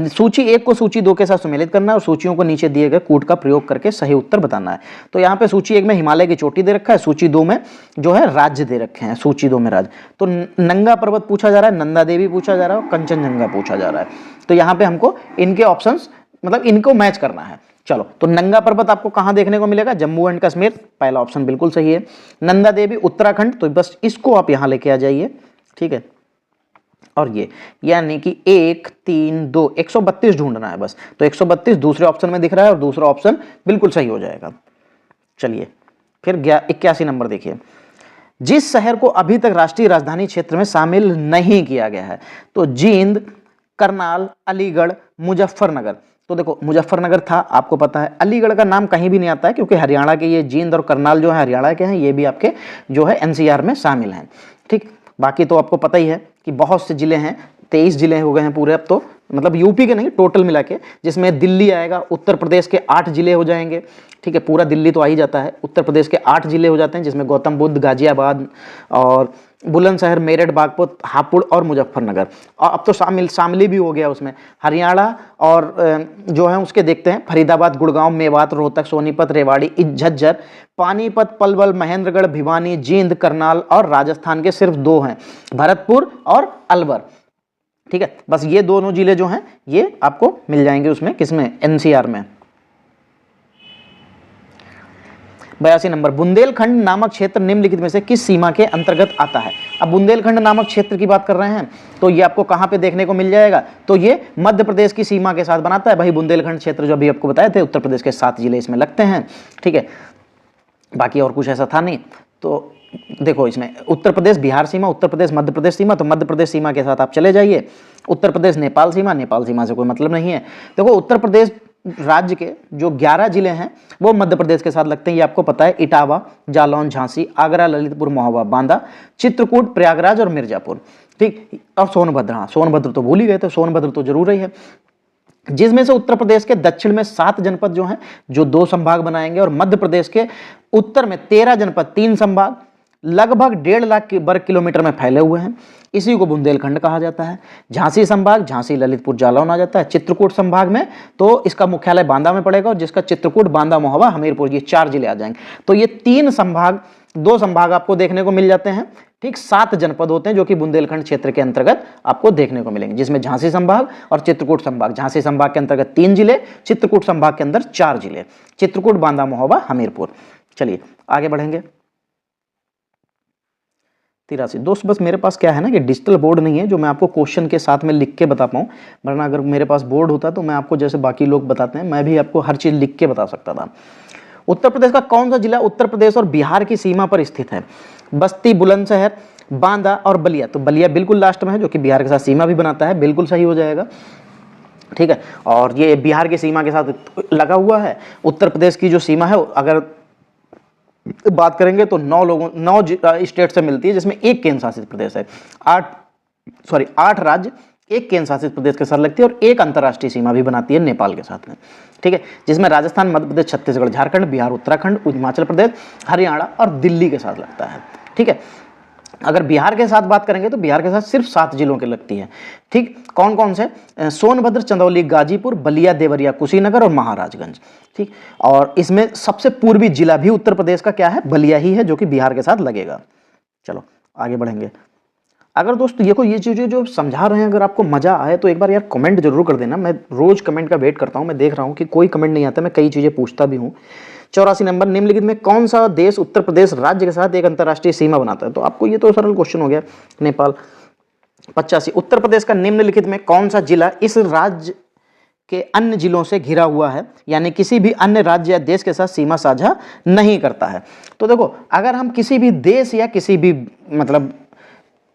सूची 1 को सूची 2 के साथ सुमेलित करना है और सूचियों को नीचे दिए गए कूट का प्रयोग करके सही उत्तर बताना है। तो यहाँ पे सूची 1 में हिमालय की चोटी दे रखा है, सूची 2 में जो है राज्य दे रखे हैं, सूची 2 में राज्य। तो नंगा पर्वत पूछा जा रहा है, नंदा देवी पूछा जा रहा है और कंचनजंगा पूछा जा रहा है। तो यहाँ पे हमको इनके ऑप्शंस मतलब इनको मैच करना है। चलो, तो नंगा पर्वत आपको कहाँ देखने को मिलेगा? जम्मू एंड कश्मीर, पहला ऑप्शन बिल्कुल सही है। नंदा देवी उत्तराखंड, तो बस इसको आप यहाँ लेके आ जाइए। ठीक है, और ये यानी कि 1 3 2 132 ढूंढना है बस। तो 132 दूसरे ऑप्शन में दिख रहा है और दूसरा ऑप्शन बिल्कुल सही हो जाएगा। चलिए फिर 81 नंबर देखिए, जिस शहर को अभी तक राष्ट्रीय राजधानी क्षेत्र में शामिल नहीं किया गया है। तो जींद, करनाल, अलीगढ़, मुजफ्फरनगर। तो देखो मुजफ्फरनगर था आपको पता है, अलीगढ़ का नाम कहीं भी नहीं आता है क्योंकि हरियाणा के ये जींद और करनाल जो है हरियाणा के हैं, ये भी आपके जो है एनसीआर में शामिल हैं। ठीक, बाकी तो आपको पता ही है कि बहुत से जिले हैं 23 जिले हो गए हैं पूरे अब तो, मतलब यूपी के नहीं टोटल मिला के, जिसमें दिल्ली आएगा, उत्तर प्रदेश के 8 जिले हो जाएंगे, ठीक है, पूरा दिल्ली तो आ ही जाता है, उत्तर प्रदेश के 8 जिले हो जाते हैं, जिसमें गौतम बुद्ध, गाजियाबाद और बुलंदशहर, मेरठ, बागपत, हापुड़ और मुजफ्फरनगर, और अब तो शामिली भी हो गया उसमें, हरियाणा और जो है उसके देखते हैं, फरीदाबाद, गुड़गांव, मेवात, रोहतक, सोनीपत, रेवाड़ी, झज्जर, पानीपत, पलवल, महेंद्रगढ़, भिवानी, जींद, करनाल और राजस्थान के सिर्फ 2 हैं, भरतपुर और अलवर, ठीक है, बस ये दोनों जिले जो हैं ये आपको मिल जाएंगे उसमें, किसमें, एनसीआर में। 82 नंबर, बुंदेलखंड नामक क्षेत्र निम्नलिखित में से किस सीमा के अंतर्गत आता है। अब बुंदेलखंड नामक क्षेत्र की बात कर रहे हैं तो ये आपको कहां पे देखने को मिल जाएगा, तो ये मध्य प्रदेश की सीमा के साथ बनाता है भाई, बुंदेलखंड क्षेत्र जो अभी आपको बताए थे, उत्तर प्रदेश के 7 जिले इसमें लगते हैं, ठीक है, बाकी और कुछ ऐसा था नहीं। तो देखो इसमें उत्तर प्रदेश बिहार सीमा, उत्तर प्रदेश मध्य प्रदेश सीमा, तो मध्य प्रदेश सीमा के साथ आप चले जाइए, उत्तर प्रदेश नेपाल सीमा, नेपाल सीमा से कोई मतलब नहीं है। देखो उत्तर प्रदेश राज्य के जो 11 जिले हैं वो मध्य प्रदेश के साथ लगते हैं, ये आपको पता है, इटावा, जालौन, झांसी, आगरा, ललितपुर, महोबा, बांदा, चित्रकूट, प्रयागराज और मिर्जापुर, ठीक, और सोनभद्र, हाँ सोनभद्र तो भूल ही गए थे, सोनभद्र तो जरूर ही है, जिसमें से उत्तर प्रदेश के दक्षिण में 7 जनपद जो हैं जो 2 संभाग बनाएंगे, और मध्य प्रदेश के उत्तर में 13 जनपद 3 संभाग लगभग 1.5 लाख वर्ग किलोमीटर में फैले हुए हैं, इसी को बुंदेलखंड कहा जाता है। झांसी संभाग, झांसी, ललितपुर, जालौन आ जाता है। चित्रकूट संभाग में तो इसका मुख्यालय बांदा में पड़ेगा, और जिसका चित्रकूट, बांदा, महोबा, हमीरपुर, ये 4 जिले आ जाएंगे। तो ये 3 संभाग, 2 संभाग आपको देखने को मिल जाते हैं, ठीक, 7 जनपद होते हैं जो कि बुंदेलखंड क्षेत्र के अंतर्गत आपको देखने को मिलेंगे, जिसमें झांसी संभाग और चित्रकूट संभाग, झांसी संभाग के अंतर्गत 3 जिले, चित्रकूट संभाग के अंदर 4 जिले, चित्रकूट, बांदा, महोबा, हमीरपुर। चलिए आगे बढ़ेंगे। 83 दोस्त, बस मेरे पास क्या है ना कि डिजिटल बोर्ड नहीं है जो मैं आपको क्वेश्चन के साथ में लिख के बता पाऊँ, वरना अगर मेरे पास बोर्ड होता तो मैं आपको जैसे बाकी लोग बताते हैं मैं भी आपको हर चीज़ लिख के बता सकता था। उत्तर प्रदेश का कौन सा जिला उत्तर प्रदेश और बिहार की सीमा पर स्थित है। बस्ती, बुलंदशहर, बांदा और बलिया। तो बलिया बिल्कुल लास्ट में है जो कि बिहार के साथ सीमा भी बनाता है, बिल्कुल सही हो जाएगा, ठीक है, और ये बिहार की सीमा के साथ लगा हुआ है। उत्तर प्रदेश की जो सीमा है अगर बात करेंगे तो 9 स्टेट से मिलती है, जिसमें 1 केंद्र शासित प्रदेश है, 8 राज्य 1 केंद्र शासित प्रदेश के साथ लगती है, और 1 अंतर्राष्ट्रीय सीमा भी बनाती है नेपाल के साथ में, ठीक है, जिसमें राजस्थान, मध्य प्रदेश, छत्तीसगढ़, झारखंड, बिहार, उत्तराखंड, हिमाचल प्रदेश, हरियाणा और दिल्ली के साथ लगता है, ठीक है। अगर बिहार के साथ बात करेंगे तो बिहार के साथ सिर्फ 7 जिलों के लगती है, ठीक, कौन कौन से, सोनभद्र, चंदौली, गाजीपुर, बलिया, देवरिया, कुशीनगर और महाराजगंज, ठीक, और इसमें सबसे पूर्वी जिला भी उत्तर प्रदेश का क्या है, बलिया ही है, जो कि बिहार के साथ लगेगा। चलो आगे बढ़ेंगे। अगर दोस्तों ये चीज़ें जो समझा रहे हैं अगर आपको मजा आए तो एक बार यार कमेंट जरूर कर देना, मैं रोज कमेंट का वेट करता हूँ, मैं देख रहा हूँ कि कोई कमेंट नहीं आता, मैं कई चीज़ें पूछता भी हूँ। 84 नंबर, निम्नलिखित में कौन सा देश उत्तर प्रदेश राज्य के साथ एक अंतर्राष्ट्रीय सीमा बनाता है। तो आपको ये तो सरल क्वेश्चन हो गया, नेपाल। 85, उत्तर प्रदेश का निम्नलिखित में कौन सा जिला इस राज्य के अन्य जिलों से घिरा हुआ है, यानी किसी भी अन्य राज्य या देश के साथ सीमा साझा नहीं करता है। तो देखो अगर हम किसी भी देश या किसी भी मतलब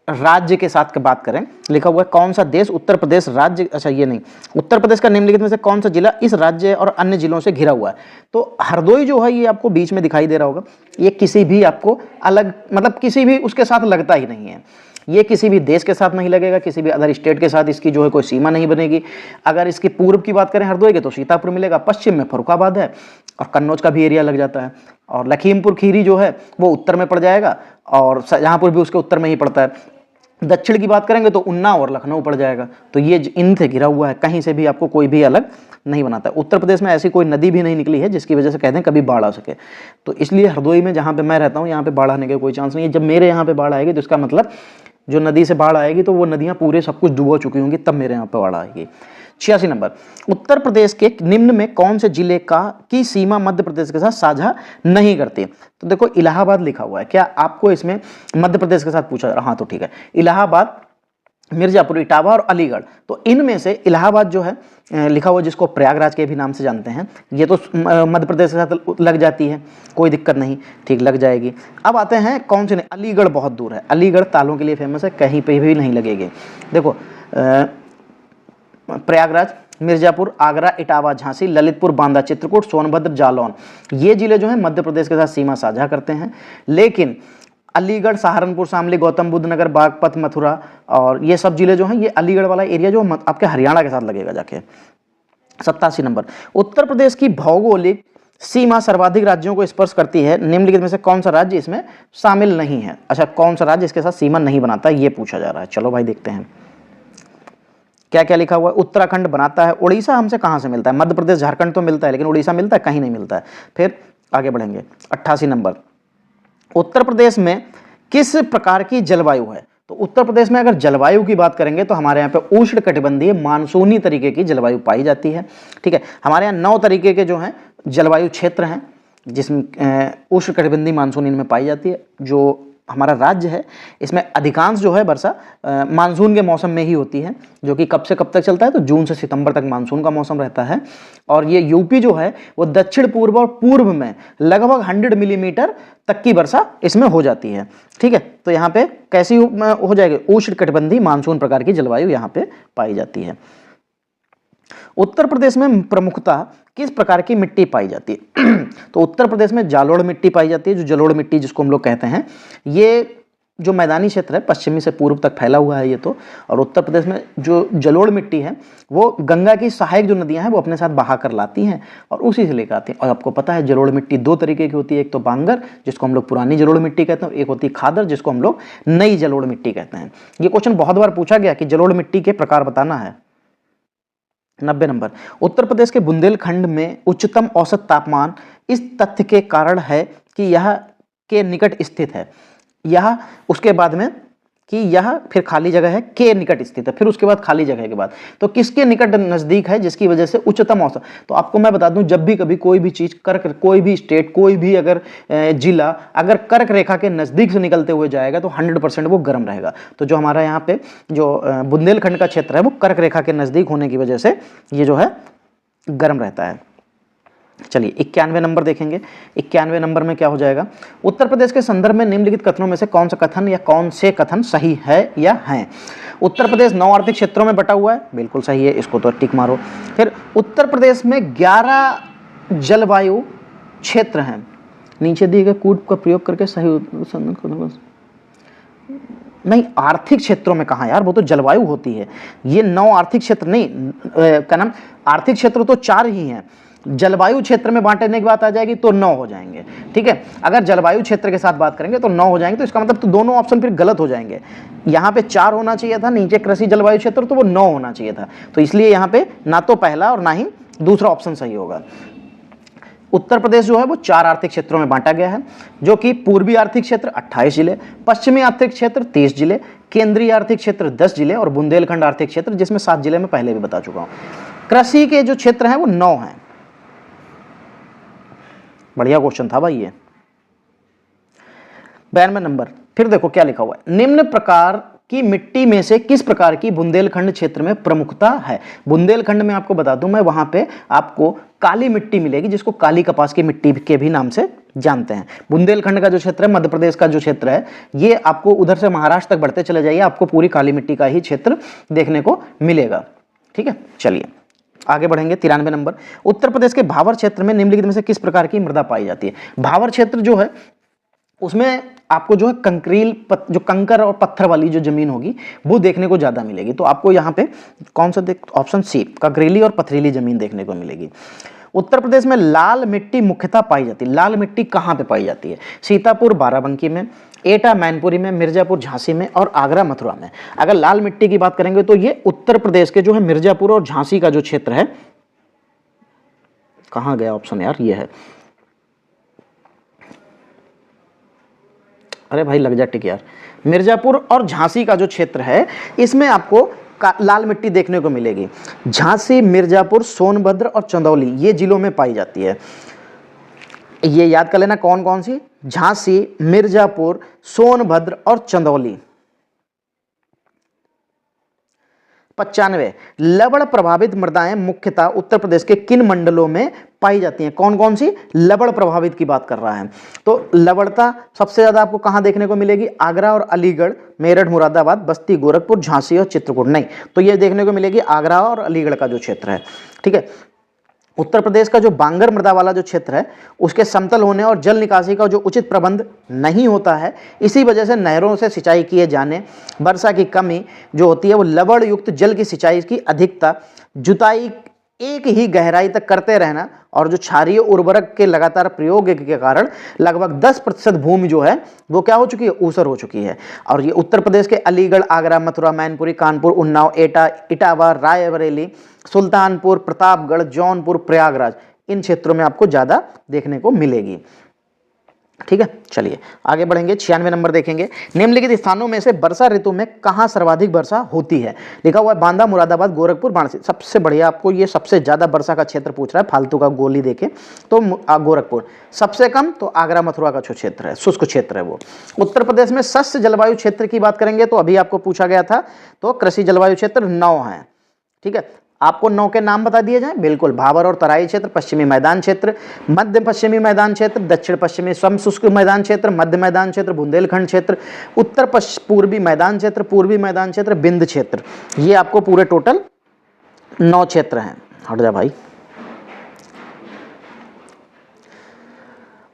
राज्य के साथ की बात करें, लिखा हुआ है कौन सा देश उत्तर प्रदेश राज्य, अच्छा ये नहीं, उत्तर प्रदेश का निम्नलिखित में से कौन सा जिला इस राज्य और अन्य जिलों से घिरा हुआ है। तो हरदोई जो है ये आपको बीच में दिखाई दे रहा होगा, ये किसी भी आपको अलग मतलब किसी भी उसके साथ लगता ही नहीं है, ये किसी भी देश के साथ नहीं लगेगा, किसी भी अदर स्टेट के साथ इसकी जो है कोई सीमा नहीं बनेगी। अगर इसकी पूर्व की बात करें हरदोई के तो सीतापुर मिलेगा, पश्चिम में फर्रुखाबाद है और कन्नौज का भी एरिया लग जाता है, और लखीमपुर खीरी जो है वो उत्तर में पड़ जाएगा और शाहजहांपुर भी उसके उत्तर में ही पड़ता है। दक्षिण की बात करेंगे तो उन्नाव और लखनऊ पड़ जाएगा। तो ये इनसे घिरा हुआ है, कहीं से भी आपको कोई भी अलग नहीं बनाता है। उत्तर प्रदेश में ऐसी कोई नदी भी नहीं निकली है जिसकी वजह से कहते हैं कभी बाढ़ आ सके। तो इसलिए हरदोई में जहाँ पे मैं रहता हूँ यहाँ पे बाढ़ आने का कोई चांस नहीं है। जब मेरे यहाँ पे बाढ़ आएगी तो इसका मतलब जो नदी से बाढ़ आएगी तो वो नदियाँ पूरे सब कुछ डूबो चुकी होंगी, तब मेरे यहाँ पे बाढ़ आएगी। 86 नंबर, उत्तर प्रदेश के निम्न में कौन से जिले की सीमा मध्य प्रदेश के साथ साझा नहीं करती। तो देखो इलाहाबाद लिखा हुआ है, क्या आपको इसमें मध्य प्रदेश के साथ पूछा? हाँ तो ठीक है, इलाहाबाद, मिर्जापुर, इटावा और अलीगढ़। तो इनमें से इलाहाबाद जो है लिखा हुआ जिसको प्रयागराज के भी नाम से जानते हैं, ये तो मध्य प्रदेश के साथ लग जाती है, कोई दिक्कत नहीं, ठीक लग जाएगी। अब आते हैं कौन से नहीं, अलीगढ़ बहुत दूर है, अलीगढ़ तालों के लिए फेमस है, कहीं पे भी नहीं लगेगी। देखो प्रयागराज, मिर्जापुर, आगरा, इटावा, झांसी, ललितपुर, बांदा, चित्रकूट, सोनभद्र, जालौन, ये जिले जो हैं मध्य प्रदेश के साथ सीमा साझा करते हैं। लेकिन अलीगढ़, सहारनपुर, शामली, गौतम बुद्ध नगर, बागपत, मथुरा और ये सब जिले जो हैं ये अलीगढ़ वाला एरिया जो आपके हरियाणा के साथ लगेगा जाके। 87 नंबर, उत्तर प्रदेश की भौगोलिक सीमा सर्वाधिक राज्यों को स्पर्श करती है, निम्नलिखित में से कौन सा राज्य इसमें शामिल नहीं है। अच्छा, कौन सा राज्य इसके साथ सीमा नहीं बनाता ये पूछा जा रहा है। चलो भाई देखते हैं क्या क्या लिखा हुआ है। उत्तराखंड बनाता है, उड़ीसा हमसे कहां से मिलता है, मध्य प्रदेश झारखंड तो मिलता है लेकिन उड़ीसा मिलता है, कहीं नहीं मिलता है। फिर आगे बढ़ेंगे। 88 नंबर, उत्तर प्रदेश में किस प्रकार की जलवायु है। तो उत्तर प्रदेश में अगर जलवायु की बात करेंगे तो हमारे यहाँ पे उष्ण कटिबंधीय मानसूनी तरीके की जलवायु पाई जाती है। ठीक है, हमारे यहाँ 9 तरीके के जो हैं जलवायु क्षेत्र हैं जिसमें उष्ण कटिबंधीय मानसूनी में पाई जाती है। जो हमारा राज्य है इसमें अधिकांश जो है वर्षा मानसून के मौसम में ही होती है, जो कि कब से कब तक चलता है, तो जून से सितंबर तक मानसून का मौसम रहता है। और ये यूपी जो है वो दक्षिण पूर्व और पूर्व में लगभग 100 मिलीमीटर तक की वर्षा इसमें हो जाती है। ठीक है, तो यहाँ पे कैसी हो जाएगी, उष्ण कटिबंधीय मानसून प्रकार की जलवायु यहाँ पे पाई जाती है। उत्तर प्रदेश में प्रमुखता किस प्रकार की मिट्टी पाई जाती है। तो उत्तर प्रदेश में जालोड़ मिट्टी पाई जाती है, जो जलोढ़ मिट्टी जिसको हम लोग कहते हैं। ये जो मैदानी क्षेत्र है पश्चिमी से पूर्व तक फैला हुआ है ये तो। और उत्तर प्रदेश में जो जलोढ़ मिट्टी है वो गंगा की सहायक जो नदियां हैं वो अपने साथ बहा कर लाती हैं और उसी से लेकर आती हैं। और आपको पता है जलोढ़ मिट्टी 2 तरीके की होती है, एक तो बांगर जिसको हम लोग पुरानी जलोढ़ मिट्टी कहते हैं, और एक होती है खादर जिसको हम लोग नई जलोढ़ मिट्टी कहते हैं। ये क्वेश्चन बहुत बार पूछा गया कि जलोढ़ मिट्टी के प्रकार बताना है। 90 नंबर, उत्तर प्रदेश के बुंदेलखंड में उच्चतम औसत तापमान इस तथ्य के कारण है कि यह के निकट स्थित है। यह उसके बाद में कि यह फिर खाली जगह है, के निकट स्थित है, फिर उसके बाद खाली जगह के बाद तो किसके निकट नजदीक है जिसकी वजह से उच्चतम औसत। तो आपको मैं बता दूं, जब भी कभी कोई भी चीज कर्क, कोई भी स्टेट, कोई भी अगर जिला अगर कर्क रेखा के नजदीक से निकलते हुए जाएगा तो 100% वो गर्म रहेगा। तो जो हमारा यहाँ पे जो बुंदेलखंड का क्षेत्र है वो कर्क रेखा के नजदीक होने की वजह से ये जो है गर्म रहता है। चलिए 91 नंबर देखेंगे। 91 नंबर में क्या हो जाएगा, उत्तर प्रदेश के संदर्भ में निम्नलिखित कथनों में से कौन सा कथन या कौन से कथन सही है या हैं। उत्तर प्रदेश 9 आर्थिक क्षेत्रों में बटा हुआ है, बिल्कुल सही है, इसको तो टिक मारो। फिर उत्तर प्रदेश में 11 जलवायु क्षेत्र हैं, नीचे दिए गए कूट का प्रयोग करके सही नहीं, आर्थिक क्षेत्रों में कहा यार, वो तो जलवायु होती है। ये 9 आर्थिक क्षेत्र नहीं, क्या नाम, आर्थिक क्षेत्र तो 4 ही हैं, जलवायु क्षेत्र में बांटने की बात आ जाएगी तो 9 हो जाएंगे। ठीक है, अगर जलवायु क्षेत्र के साथ बात करेंगे तो 9 हो जाएंगे, तो इसका मतलब तो दोनों ऑप्शन फिर गलत हो जाएंगे। यहाँ पे 4 होना चाहिए था, नीचे कृषि जलवायु क्षेत्र, तो वो 9 होना चाहिए था। तो इसलिए यहाँ पे ना तो पहला और ना ही दूसरा ऑप्शन सही होगा। उत्तर प्रदेश जो है वो 4 आर्थिक क्षेत्रों में बांटा गया है, जो कि पूर्वी आर्थिक क्षेत्र 28 जिले, पश्चिमी आर्थिक क्षेत्र 30 जिले, केंद्रीय आर्थिक क्षेत्र 10 जिले और बुंदेलखंड आर्थिक क्षेत्र जिसमें 7 जिले में पहले भी बता चुका हूं। कृषि के जो क्षेत्र हैं वो 9 हैं। बढ़िया क्वेश्चन था भाई ये। 92 नंबर, फिर देखो क्या लिखा हुआ है, निम्न प्रकार की मिट्टी में से किस प्रकार की बुंदेलखंड क्षेत्र में प्रमुखता है। बुंदेलखंड में आपको बता दूं मैं, वहां पे आपको काली मिट्टी मिलेगी जिसको काली कपास की मिट्टी के भी नाम से जानते हैं। बुंदेलखंड का जो क्षेत्र है, मध्य प्रदेश का जो क्षेत्र है, ये आपको उधर से महाराष्ट्र तक बढ़ते चले जाइए, आपको पूरी काली मिट्टी का ही क्षेत्र देखने को मिलेगा। ठीक है, चलिए आगे बढ़ेंगे। 93 नंबर, उत्तर प्रदेश के भावर क्षेत्र में निम्नलिखित में से किस प्रकार की मृदा पाई जाती है। भावर क्षेत्र जो है उसमें आपको जो है कंकरील जो कंकर और पत्थर वाली जो जमीन होगी वो देखने को ज्यादा मिलेगी। तो आपको यहाँ पे कौन सा ऑप्शन सी, कंकरीली और पथरीली जमीन देखने को मिलेगी। उत्तर प्रदेश में लाल मिट्टी मुख्यतः पाई जाती है। लाल मिट्टी कहाँ पे पाई जाती है, सीतापुर बाराबंकी में, एटा मैनपुरी में, मिर्जापुर झांसी में और आगरा मथुरा में। अगर लाल मिट्टी की बात करेंगे तो ये उत्तर प्रदेश के जो है मिर्जापुर और झांसी का जो क्षेत्र है, कहाँ गया ऑप्शन यार, ये है, अरे भाई लग जा टिक यार, मिर्जापुर और झांसी का जो क्षेत्र है इसमें आपको लाल मिट्टी देखने को मिलेगी। झांसी, मिर्जापुर, सोनभद्र और चंदौली ये जिलों में पाई जाती है। ये याद कर लेना कौन कौन सी, झांसी, मिर्जापुर, सोनभद्र और चंदौली। 95, लवण प्रभावित मृदाएं मुख्यतः उत्तर प्रदेश के किन मंडलों में पाई जाती हैं। कौन कौन सी लवण प्रभावित की बात कर रहा है, तो लवणता सबसे ज्यादा आपको कहां देखने को मिलेगी, आगरा और अलीगढ़, मेरठ, मुरादाबाद, बस्ती, गोरखपुर, झांसी और चित्रकूट। नहीं, तो ये देखने को मिलेगी आगरा और अलीगढ़ का जो क्षेत्र है। ठीक है, उत्तर प्रदेश का जो बांगर मृदा वाला जो क्षेत्र है उसके समतल होने और जल निकासी का जो उचित प्रबंध नहीं होता है, इसी वजह से नहरों से सिंचाई किए जाने, वर्षा की कमी जो होती है वो लवण युक्त जल की सिंचाई की अधिकता, जुताई एक ही गहराई तक करते रहना और जो क्षारीय उर्वरक के लगातार प्रयोग के कारण लगभग 10% भूमि जो है वो क्या हो चुकी है, ऊसर हो चुकी है। और ये उत्तर प्रदेश के अलीगढ़, आगरा, मथुरा, मैनपुरी, कानपुर, उन्नाव, एटा, इटावा, रायबरेली, सुल्तानपुर, प्रतापगढ़, जौनपुर, प्रयागराज, इन क्षेत्रों में आपको ज़्यादा देखने को मिलेगी। ठीक है, चलिए आगे बढ़ेंगे। 96 नंबर देखेंगे, निम्नलिखित स्थानों में से वर्षा ऋतु में कहाँ सर्वाधिक वर्षा होती है। लिखा हुआ है बांदा, मुरादाबाद, गोरखपुर, वाराणसी। सबसे बढ़िया आपको ये सबसे ज़्यादा वर्षा का क्षेत्र पूछ रहा है, फालतू का गोली देके तो गोरखपुर। सबसे कम तो आगरा मथुरा का जो क्षेत्र है, शुष्क क्षेत्र है वो। उत्तर प्रदेश में शस्य जलवायु क्षेत्र की बात करेंगे तो अभी आपको पूछा गया था, तो कृषि जलवायु क्षेत्र 9 है। ठीक है, आपको 9 के नाम बता दिए जाएं, बिल्कुल। भाबर और तराई क्षेत्र, पश्चिमी मैदान क्षेत्र, मध्य पश्चिमी मैदान क्षेत्र, दक्षिण पश्चिमी समशुष्क मैदान क्षेत्र, मध्य मैदान क्षेत्र, बुंदेलखंड क्षेत्र, उत्तर पूर्वी मैदान क्षेत्र, पूर्वी मैदान क्षेत्र, बिंद क्षेत्र। ये आपको पूरे टोटल 9 क्षेत्र हैं। हट जा भाई।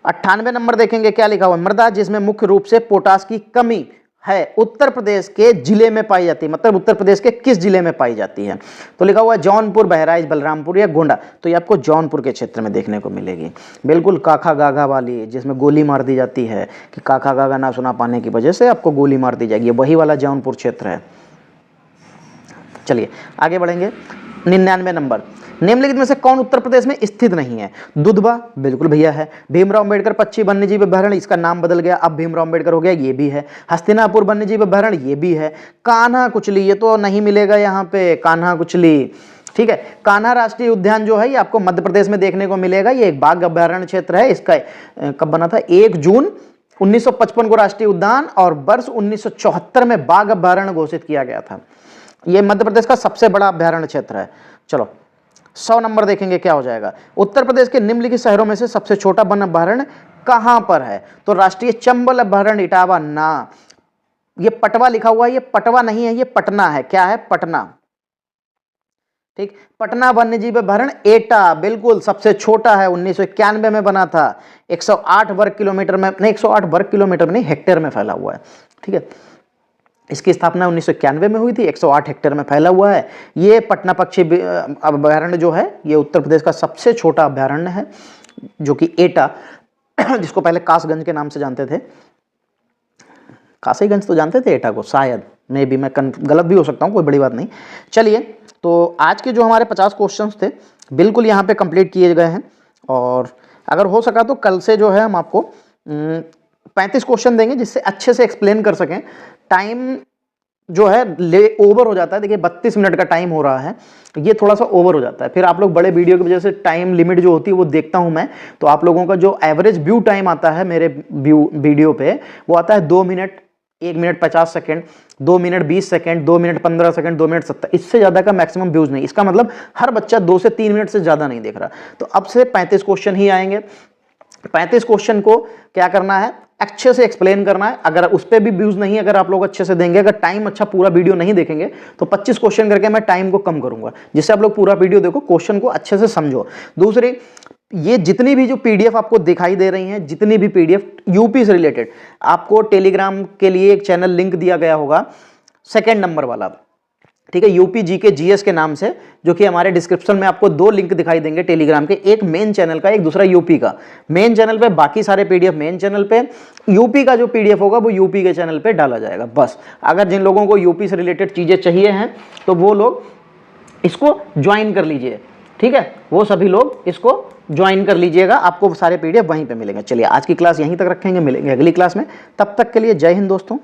98 नंबर देखेंगे, क्या लिखा हुआ, मृदा जिसमें मुख्य रूप से पोटास की कमी है उत्तर प्रदेश के जिले में पाई जाती है, मतलब उत्तर प्रदेश के किस जिले में पाई जाती है। तो लिखा हुआ है जौनपुर, बहराइच, बलरामपुर या गोंडा। तो ये आपको जौनपुर के क्षेत्र में देखने को मिलेगी। बिल्कुल काका गागा वाली, जिसमें गोली मार दी जाती है कि काका गागा ना सुना पाने की वजह से आपको गोली मार दी जाएगी, वही वाला जौनपुर क्षेत्र है। चलिए आगे बढ़ेंगे। 99 नंबर, निम्नलिखित में से कौन उत्तर प्रदेश में स्थित नहीं है। दुधवा बिल्कुल भैया है। भीमराव अम्बेडकर पक्षी वन्यजीव अभयारण्य, इसका नाम बदल गया, अब भीमराव अम्बेडकर हो गया, ये भी है। हस्तिनापुर वन्यजीव अभयारण्य, ये भी है। कान्हा कुचली, ये तो नहीं मिलेगा यहाँ पे, कान्हा कुचली। ठीक है, कान्हा राष्ट्रीय उद्यान जो है ये आपको मध्य प्रदेश में देखने को मिलेगा। ये एक बाघ अभयारण्य क्षेत्र है। इसका कब बना था, 1 जून 1955 को राष्ट्रीय उद्यान और वर्ष 1974 में बाघ अभयारण्य घोषित किया गया था। ये मध्य प्रदेश का सबसे बड़ा अभयारण्य क्षेत्र है। चलो 100 नंबर देखेंगे क्या हो जाएगा। उत्तर प्रदेश के निम्नलिखित शहरों में से सबसे छोटा वन अभयारण्य कहां पर है। तो राष्ट्रीय चंबल अभयारण्य इटावा ना, ये पटवा लिखा हुआ है, ये पटवा नहीं है, ये पटना है। क्या है, पटना। ठीक, पटना वन्यजीव अभयारण्य एटा बिल्कुल सबसे छोटा है, 1991 में बना था। 108 वर्ग किलोमीटर में, नहीं 108 वर्ग किलोमीटर में नहीं, हेक्टेयर में फैला हुआ है। ठीक है, इसकी स्थापना 1991 में हुई थी, 108 हेक्टेयर में फैला हुआ है। ये पटना पक्षी अभयारण्य जो है ये उत्तर प्रदेश का सबसे छोटा अभयारण्य है, जो कि एटा, जिसको पहले कासगंज के नाम से जानते थे। कासीगंज तो जानते थे एटा को, शायद मे भी, मैं गलत भी हो सकता हूँ, कोई बड़ी बात नहीं। चलिए, तो आज के जो हमारे 50 क्वेश्चंस थे बिल्कुल यहाँ पे कंप्लीट किए गए हैं, और अगर हो सका तो कल से जो है हम आपको 35 क्वेश्चन देंगे जिससे अच्छे से एक्सप्लेन कर सकें। टाइम जो है ओवर हो जाता है, देखिए 32 मिनट का टाइम हो रहा है, ये थोड़ा सा ओवर हो जाता है। फिर आप लोग बड़े वीडियो की वजह से टाइम लिमिट जो होती है वो देखता हूं मैं, तो आप लोगों का जो एवरेज व्यू टाइम आता है मेरे वीडियो पे वो आता है 2 minute, 1 minute 50 second, 2 minute 20 second, 2 minute 15 second, 2 minute 70, इससे ज़्यादा का मैक्सिमम व्यूज़ नहीं। इसका मतलब हर बच्चा 2 से 3 मिनट से ज़्यादा नहीं देख रहा। तो अब से 35 क्वेश्चन ही आएंगे। 35 क्वेश्चन को क्या करना है, अच्छे से एक्सप्लेन करना है। अगर उस पर भी व्यूज नहीं, अगर आप लोग अच्छे से देंगे, अगर टाइम अच्छा पूरा वीडियो नहीं देखेंगे तो 25 क्वेश्चन करके मैं टाइम को कम करूंगा, जिससे आप लोग पूरा वीडियो देखो, क्वेश्चन को अच्छे से समझो। दूसरी, ये जितनी भी जो पीडीएफ आपको दिखाई दे रही हैं, जितनी भी पीडीएफ यूपी से रिलेटेड, आपको टेलीग्राम के लिए एक चैनल लिंक दिया गया होगा, 2 नंबर वाला, ठीक है, यूपी जीके जीएस के नाम से, जो कि हमारे डिस्क्रिप्शन में आपको 2 लिंक दिखाई देंगे टेलीग्राम के, एक मेन चैनल का, एक दूसरा यूपी का। मेन चैनल पे बाकी सारे पीडीएफ मेन चैनल पे, यूपी का जो पीडीएफ होगा वो यूपी के चैनल पे डाला जाएगा। बस, अगर जिन लोगों को यूपी से रिलेटेड चीज़ें चाहिए हैं तो वो लोग इसको ज्वाइन कर लीजिए। ठीक है, वो सभी लोग इसको ज्वाइन कर लीजिएगा, आपको सारे पीडीएफ वहीं पर मिलेंगे। चलिए, आज की क्लास यहीं तक रखेंगे, मिलेंगे अगली क्लास में। तब तक के लिए जय हिंद दोस्तों।